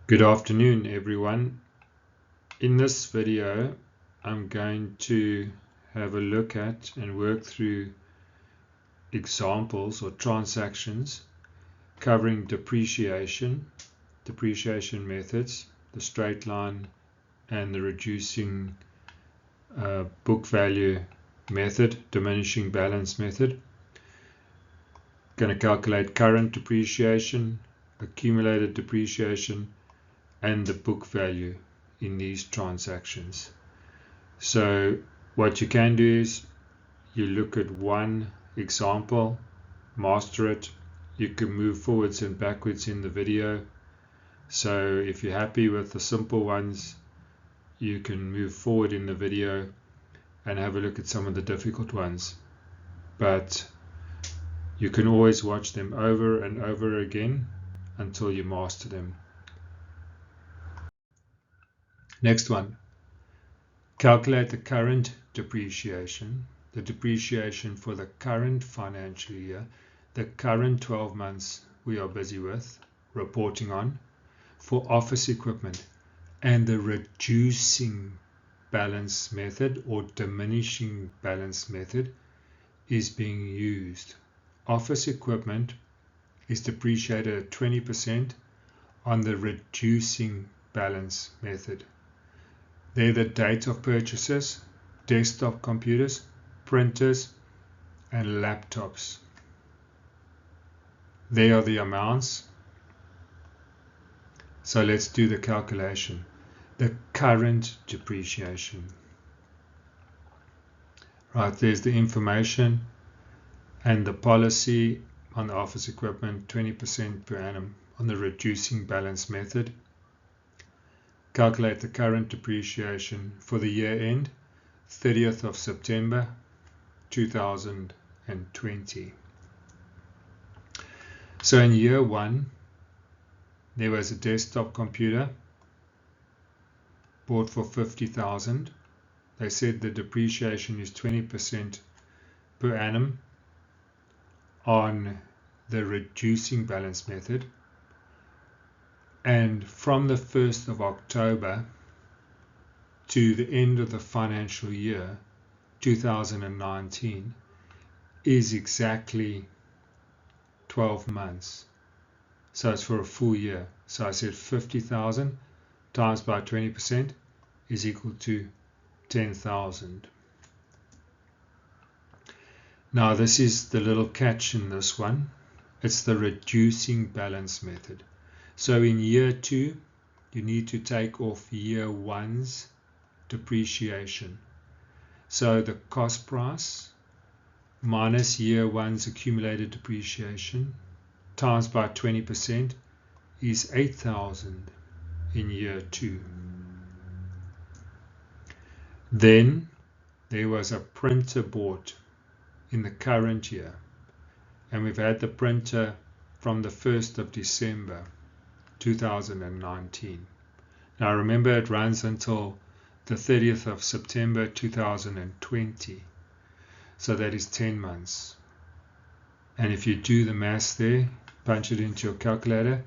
Good afternoon, everyone. In this video, I'm going to have a look at and work through examples or transactions covering depreciation methods, the straight line and the reducing book value method, diminishing balance method. Going to calculate current depreciation, accumulated depreciation, and the book value in these transactions. So what you can do is you look at one example, master it. You can move forwards and backwards in the video. So if you're happy with the simple ones, you can move forward in the video and have a look at some of the difficult ones. But you can always watch them over and over again until you master them. Next one. Calculate the current depreciation, the depreciation for the current financial year, the current 12 months we are busy with, reporting on, for office equipment, and the reducing balance method or diminishing balance method is being used. Office equipment is depreciated at 20% on the reducing balance method. They're the date of purchases, desktop computers, printers, and laptops. They are the amounts. So let's do the calculation. The current depreciation. Right, there's the information and the policy on the office equipment, 20% per annum on the reducing balance method. Calculate the current depreciation for the year end, 30th of September 2020. So in year one, there was a desktop computer bought for $50,000. They said the depreciation is 20% per annum on the reducing balance method. And from the 1st of October to the end of the financial year, 2019, is exactly 12 months. So it's for a full year. So I said 50,000 times by 20% is equal to 10,000. Now this is the little catch in this one. It's the reducing balance method. So in year two, you need to take off year one's depreciation. So the cost price minus year one's accumulated depreciation times by 20% is 8,000 in year two. Then there was a printer bought in the current year, and we've had the printer from the 1st of December 2019. Now remember, it runs until the 30th of September 2020. So that is 10 months. And if you do the maths there, punch it into your calculator,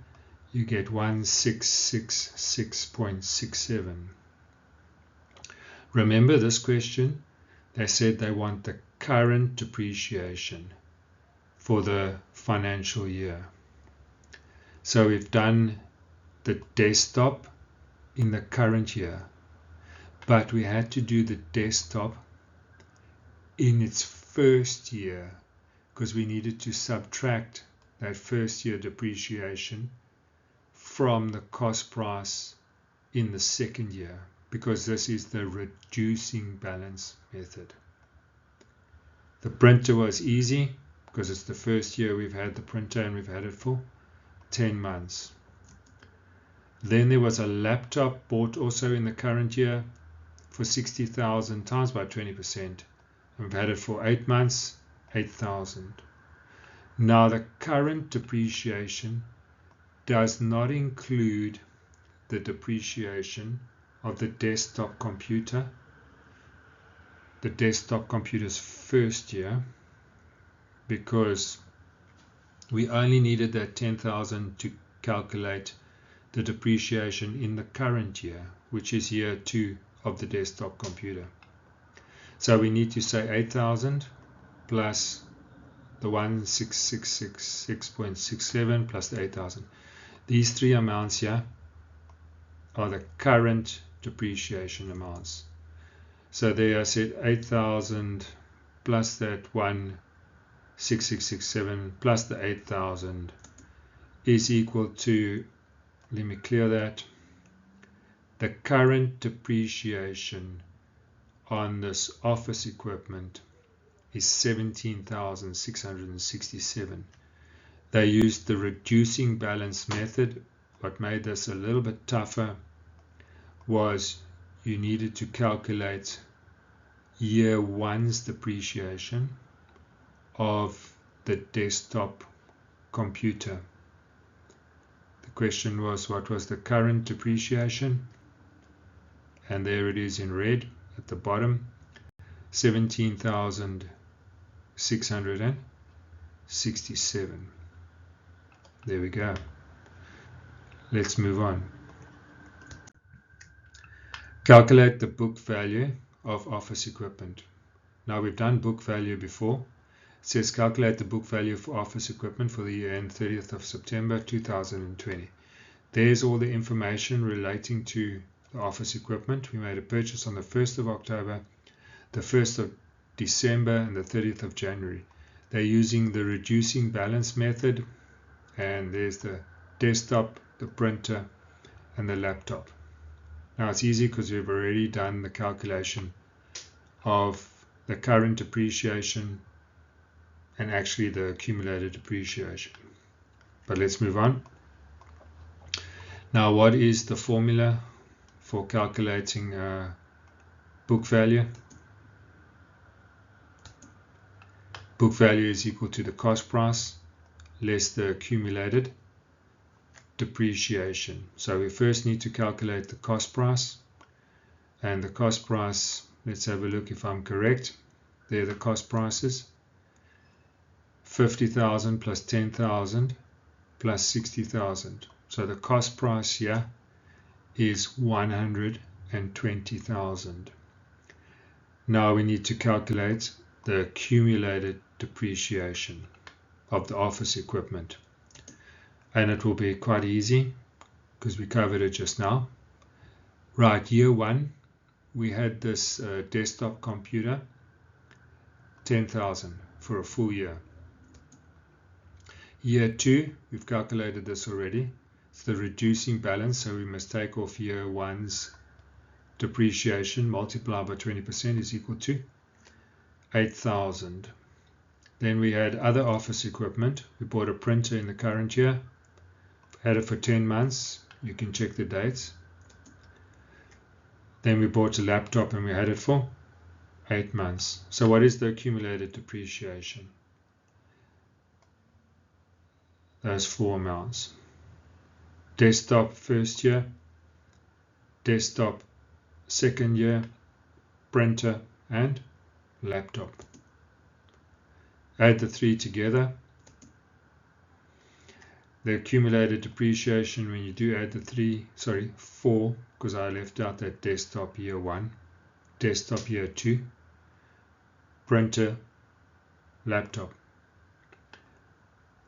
you get 1666.67. Remember this question, they said they want the current depreciation for the financial year. So we've done the desktop in the current year, but we had to do the desktop in its first year because we needed to subtract that first year depreciation from the cost price in the second year, because this is the reducing balance method. The printer was easy because it's the first year we've had the printer and we've had it for 10 months. Then there was a laptop bought also in the current year for 60,000 times by 20%. And we've had it for 8 months, 8,000. Now the current depreciation does not include the depreciation of the desktop computer, the desktop computer's first year, because we only needed that 10,000 to calculate the depreciation in the current year, which is year 2 of the desktop computer. So we need to say 8,000 plus the 1666.67 plus the 8,000. These three amounts here are the current depreciation amounts. So there I said 8,000 plus that 1667 plus the 8,000 is equal to, let me clear that, the current depreciation on this office equipment is 17,667. They used the reducing balance method. What made this a little bit tougher was you needed to calculate year 1's depreciation of the desktop computer. The question was, what was the current depreciation? And there it is in red at the bottom, 17,667. There we go. Let's move on. Calculate the book value of office equipment. Now we've done book value before. It says calculate the book value for office equipment for the year end 30th of September 2020. There's all the information relating to the office equipment. We made a purchase on the 1st of October, the 1st of December, and the 30th of January. They're using the reducing balance method, and there's the desktop, the printer, and the laptop. Now it's easy because we've already done the calculation of the current depreciation and actually the accumulated depreciation. But let's move on. Now, what is the formula for calculating book value? Book value is equal to the cost price less the accumulated depreciation. So we first need to calculate the cost price, and the cost price, let's have a look if I'm correct. There are the cost prices: 50,000 plus 10,000 plus 60,000. So the cost price here is 120,000. Now we need to calculate the accumulated depreciation of the office equipment, and it will be quite easy because we covered it just now. Right, year 1 we had this desktop computer, 10,000 for a full year. Year 2, we've calculated this already. It's the reducing balance, so we must take off year 1's depreciation, multiplied by 20% is equal to 8,000. Then we had other office equipment. We bought a printer in the current year, had it for 10 months. You can check the dates. Then we bought a laptop and we had it for 8 months. So what is the accumulated depreciation? Those four amounts: desktop first year, desktop second year, printer, and laptop. Add the three together. The accumulated depreciation, when you do add the four, because I left out that desktop year 1, desktop year 2, printer, laptop.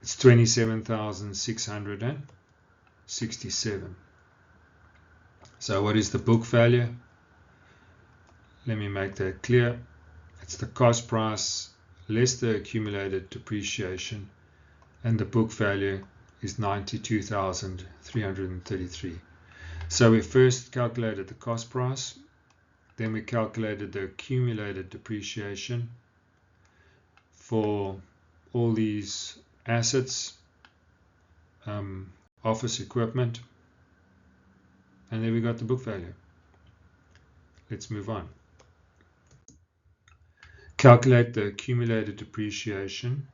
It's 27,667. So what is the book value? Let me make that clear. It's the cost price less the accumulated depreciation, and the book value is 92,333. So we first calculated the cost price, then we calculated the accumulated depreciation for all these assets, office equipment, and then we got the book value. Let's move on. Calculate the accumulated depreciation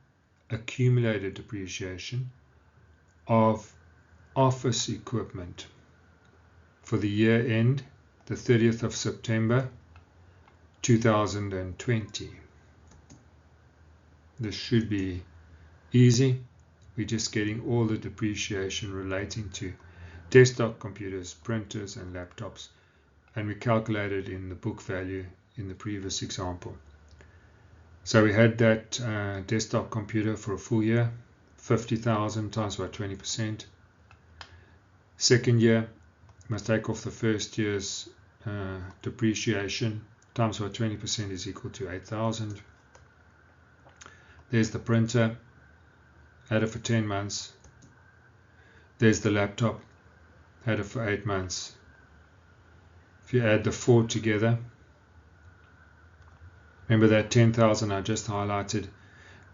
of office equipment for the year end, the 30th of September 2020. This should be easy. We're just getting all the depreciation relating to desktop computers, printers and laptops, and we calculated in the book value in the previous example. So we had that desktop computer for a full year, 50,000 times by 20%. Second year, must take off the first year's depreciation, times by 20% is equal to 8,000. There's the printer, had it for 10 months. There's the laptop, had it for 8 months. If you add the 4 together, remember that 10,000 I just highlighted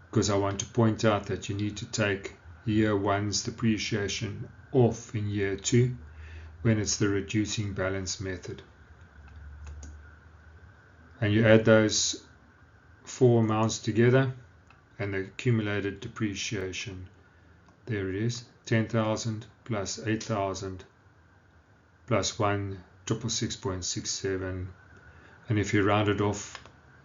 because I want to point out that you need to take year 1's depreciation off in year 2 when it's the reducing balance method. And you add those 4 amounts together and the accumulated depreciation. There it is, 10,000 plus 8,000 plus 1,666.67. And if you round it off,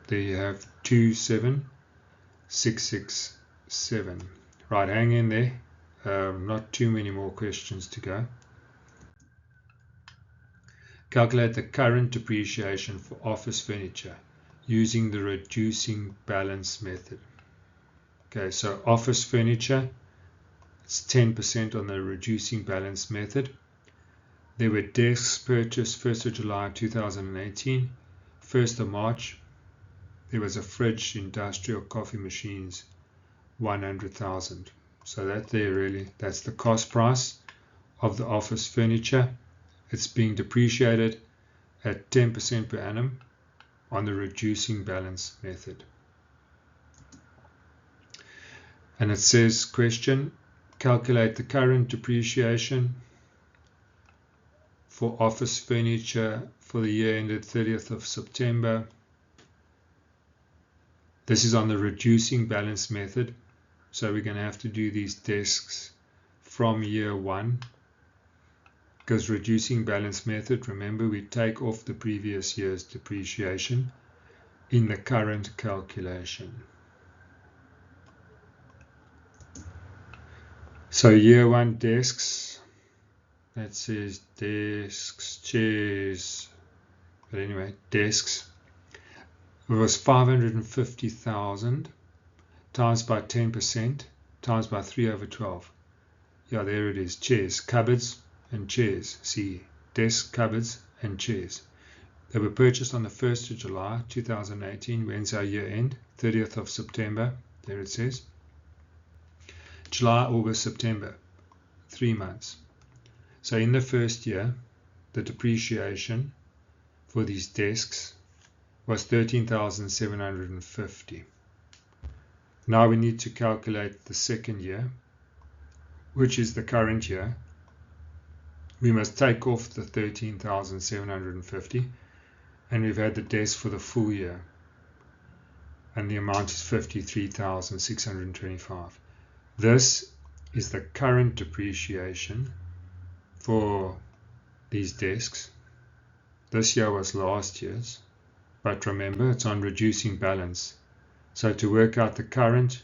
there you have 27,667. Right, hang in there. Not too many more questions to go. Calculate the current depreciation for office furniture using the reducing balance method. Okay, so office furniture, it's 10% on the reducing balance method. There were desks purchased 1st of July 2018, 1st of March. There was a fridge, industrial coffee machines, 100,000. So that there really, that's the cost price of the office furniture. It's being depreciated at 10% per annum on the reducing balance method. And it says, question, calculate the current depreciation for office furniture for the year ended 30th of September. This is on the reducing balance method. So we're going to have to do these desks from year 1. Because reducing balance method, remember, we take off the previous year's depreciation in the current calculation. So year 1 desks, that says desks, chairs, but anyway, desks, it was 550,000 times by 10% times by 3 over 12. Yeah, there it is, chairs, cupboards and chairs. See, desks, cupboards and chairs. They were purchased on the 1st of July 2018. When's our year end? 30th of September. There it says. July, August, September. 3 months. So in the first year, the depreciation for these desks was 13,750. Now we need to calculate the second year, which is the current year. We must take off the 13,750, and we've had the desk for the full year, and the amount is 53,625. This is the current depreciation for these desks. This year was last year's, but remember, it's on reducing balance. So to work out the current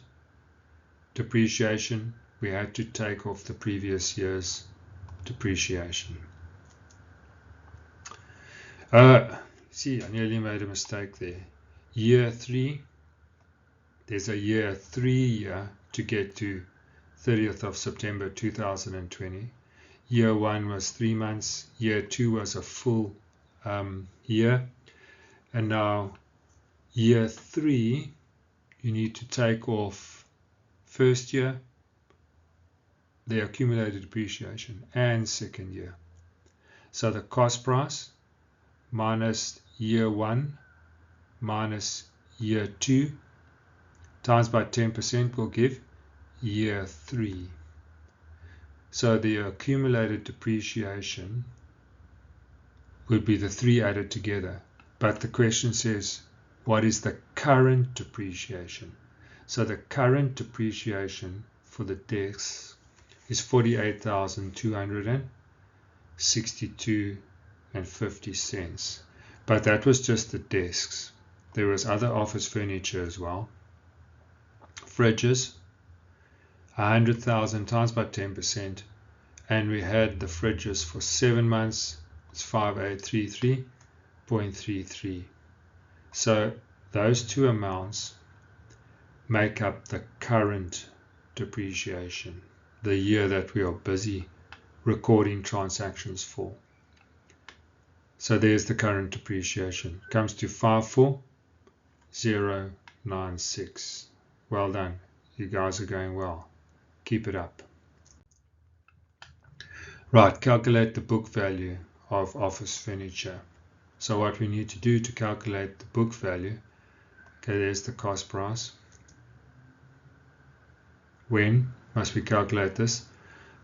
depreciation, we had to take off the previous year's depreciation. See, I nearly made a mistake there. Year 3, there's a year 3 year to get to 30th of September 2020. Year 1 was 3 months. Year 2 was a full year. And now year 3, you need to take off first year, the accumulated depreciation, and second year. So the cost price minus year 1 minus year 2 times by 10% will give year 3. So the accumulated depreciation would be the 3 added together. But the question says, what is the current depreciation? So the current depreciation for the desks is 48,262.50. But that was just the desks. There was other office furniture as well. Fridges, 100,000 times by 10%, and we had the fridges for 7 months. It's 5833.33. So those two amounts make up the current depreciation, the year that we are busy recording transactions for. So there's the current depreciation. Comes to 54096. Well done. You guys are going well. Keep it up. Right, calculate the book value of office furniture. So what we need to do to calculate the book value, okay, there's the cost price. When must we calculate this?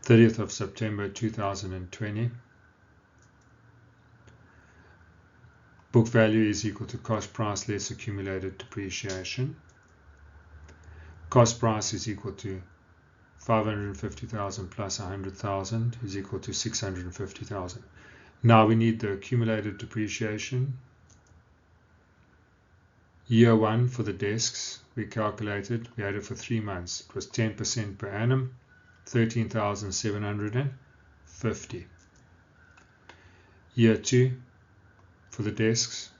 30th of September 2020. Book value is equal to cost price less accumulated depreciation. Cost price is equal to 550,000 plus 100,000 is equal to 650,000. Now we need the accumulated depreciation. Year one for the desks, we calculated, we had it for 3 months. It was 10% per annum, 13,750. Year two for the desks,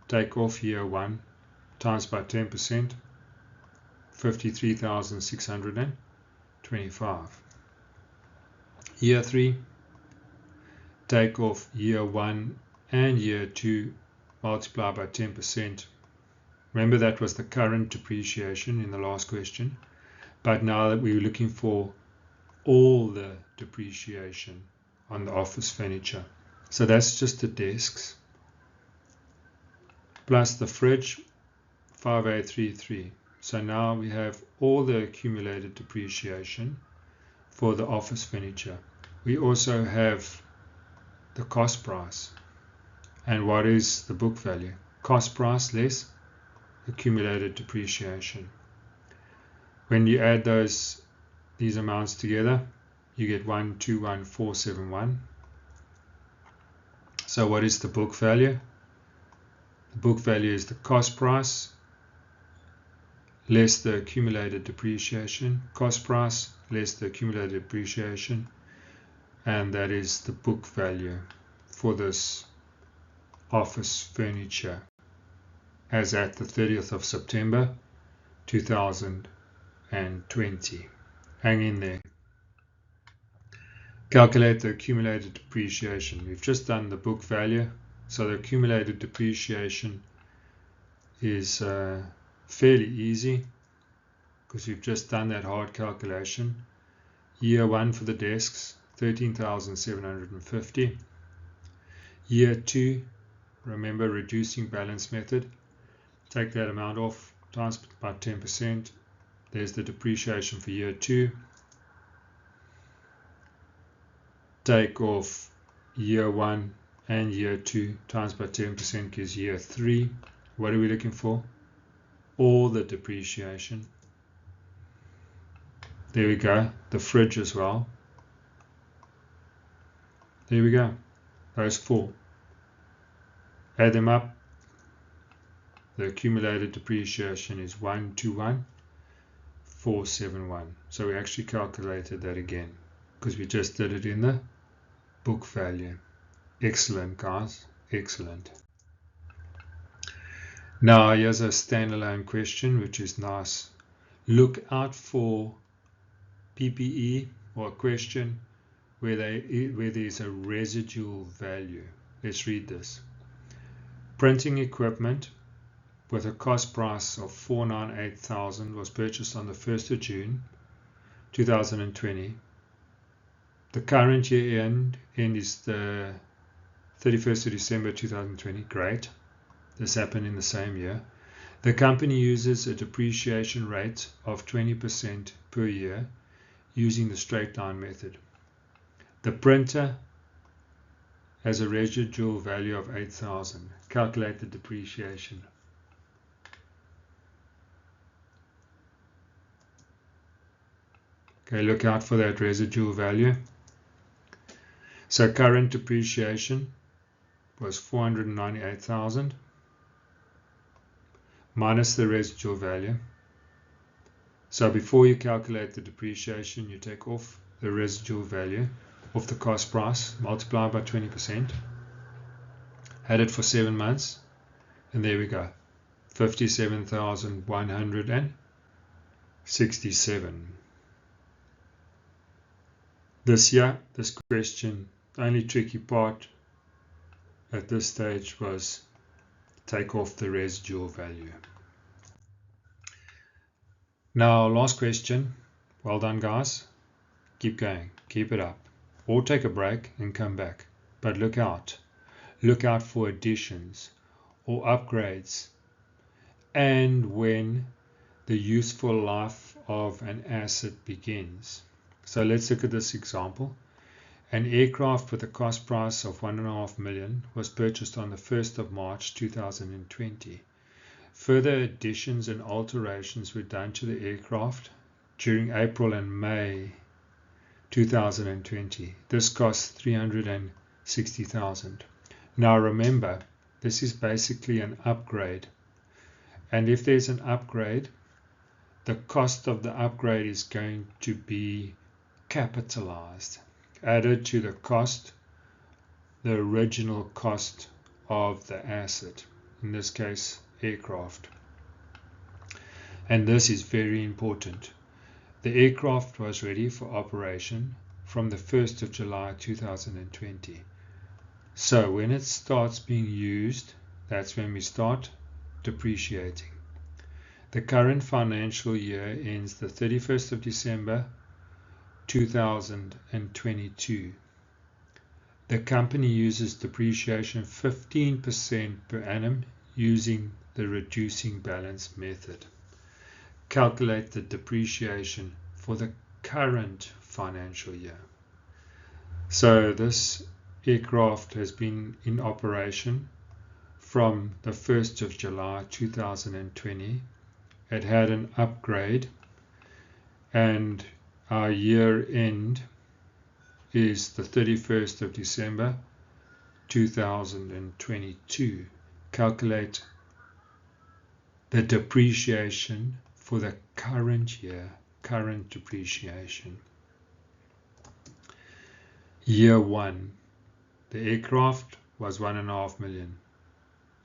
take off year one, times by 10%, 53,625. Year three, take off year one and year two, multiply by 10%. Remember that was the current depreciation in the last question, but now that we're looking for all the depreciation on the office furniture. So that's just the desks, plus the fridge, 5833. So now we have all the accumulated depreciation for the office furniture. We also have the cost price. And what is the book value? Cost price less accumulated depreciation. When you add these amounts together, you get 121,471. So what is the book value? The book value is the cost price less the accumulated depreciation, cost price less the accumulated depreciation, and that is the book value for this office furniture as at the 30th of September 2020. Hang in there. Calculate the accumulated depreciation. We've just done the book value, so the accumulated depreciation is fairly easy because we've just done that hard calculation. Year one for the desks, 13,750. Year two, remember reducing balance method, take that amount off, times by 10%. There's the depreciation for year two. Take off year one and year two, times by 10% gives year three. What are we looking for? All the depreciation. There we go. The fridge as well. There we go. Those four. Add them up. The accumulated depreciation is 121,471. So we actually calculated that again because we just did it in the book value. Excellent, guys. Excellent. Now here's a standalone question, which is nice. Look out for PPE or a question where there's a residual value. Let's read this. Printing equipment with a cost price of 498,000 was purchased on the 1st of June 2020. The current year end is the 31st of December 2020. Great. This happened in the same year. The company uses a depreciation rate of 20% per year using the straight line method. The printer has a residual value of 8,000. Calculate the depreciation. Okay, look out for that residual value. So current depreciation was 498,000 minus the residual value. So before you calculate the depreciation, you take off the residual value, of the cost price, multiplied by 20%, had it for 7 months, and there we go, 57,167. This year, this question, the only tricky part at this stage was take off the residual value. Now, last question. Well done, guys. Keep going. Keep it up. Or take a break and come back. But look out. Look out for additions or upgrades and when the useful life of an asset begins. So let's look at this example. An aircraft with a cost price of $1.5 million was purchased on the 1st of March 2020. Further additions and alterations were done to the aircraft during April and May 2020. This cost $360,000. Now remember, this is basically an upgrade. And if there's an upgrade, the cost of the upgrade is going to be capitalized, added to the cost, the original cost of the asset, in this case aircraft. And this is very important. The aircraft was ready for operation from the 1st of July 2020. So when it starts being used, that's when we start depreciating. The current financial year ends the 31st of December 2022. The company uses depreciation 15% per annum using the reducing balance method. Calculate the depreciation for the current financial year. So this aircraft has been in operation from the 1st of July 2020. It had an upgrade, and our year end is the 31st of December 2022. Calculate the depreciation for the current year, current depreciation. Year 1, the aircraft was $1.5 million.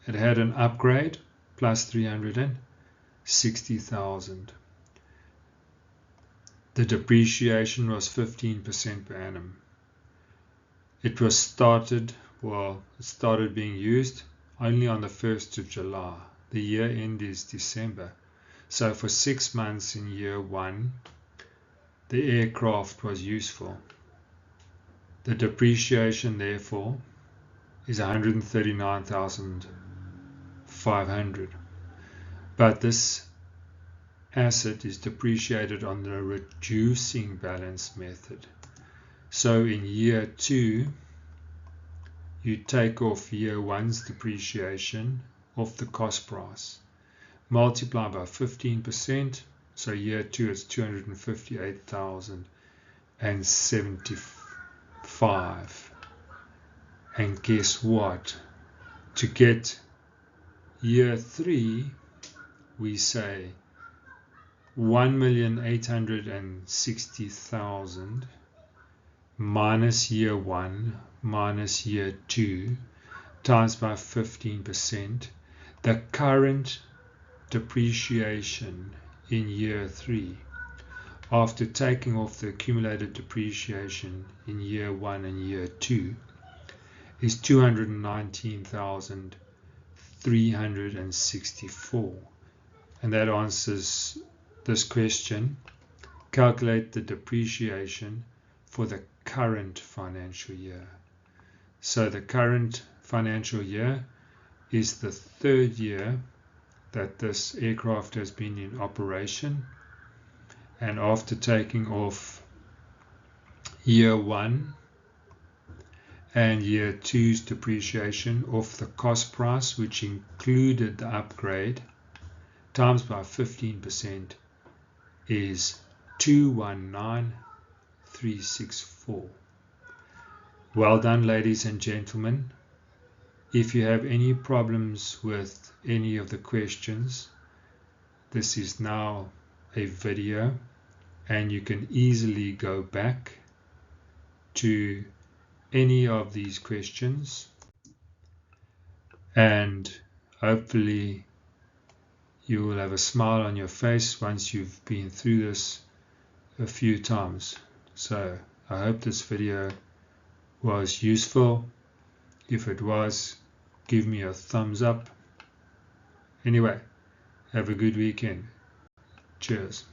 It had an upgrade plus $360,000. The depreciation was 15% per annum. It started being used only on the 1st of July. The year end is December. So for 6 months in year 1, the aircraft was useful. The depreciation, therefore, is $139,500. But this asset is depreciated on the reducing balance method. So in year 2, you take off year 1's depreciation off the cost price. Multiply by 15%, so year 2 is $258,075. And guess what? To get year 3, we say $1,860,000 minus year 1 minus year 2 times by 15%. The current depreciation in year 3 after taking off the accumulated depreciation in year 1 and year 2 is $219,364, and that answers this question. Calculate the depreciation for the current financial year. So the current financial year is the 3rd year that this aircraft has been in operation, and after taking off year 1 and year 2's depreciation off the cost price, which included the upgrade, times by 15% is $219,364. Well done, ladies and gentlemen. If you have any problems with any of the questions, this is now a video and you can easily go back to any of these questions, and hopefully you will have a smile on your face once you've been through this a few times. So I hope this video was useful. If it was, give me a thumbs up. Anyway, have a good weekend. Cheers.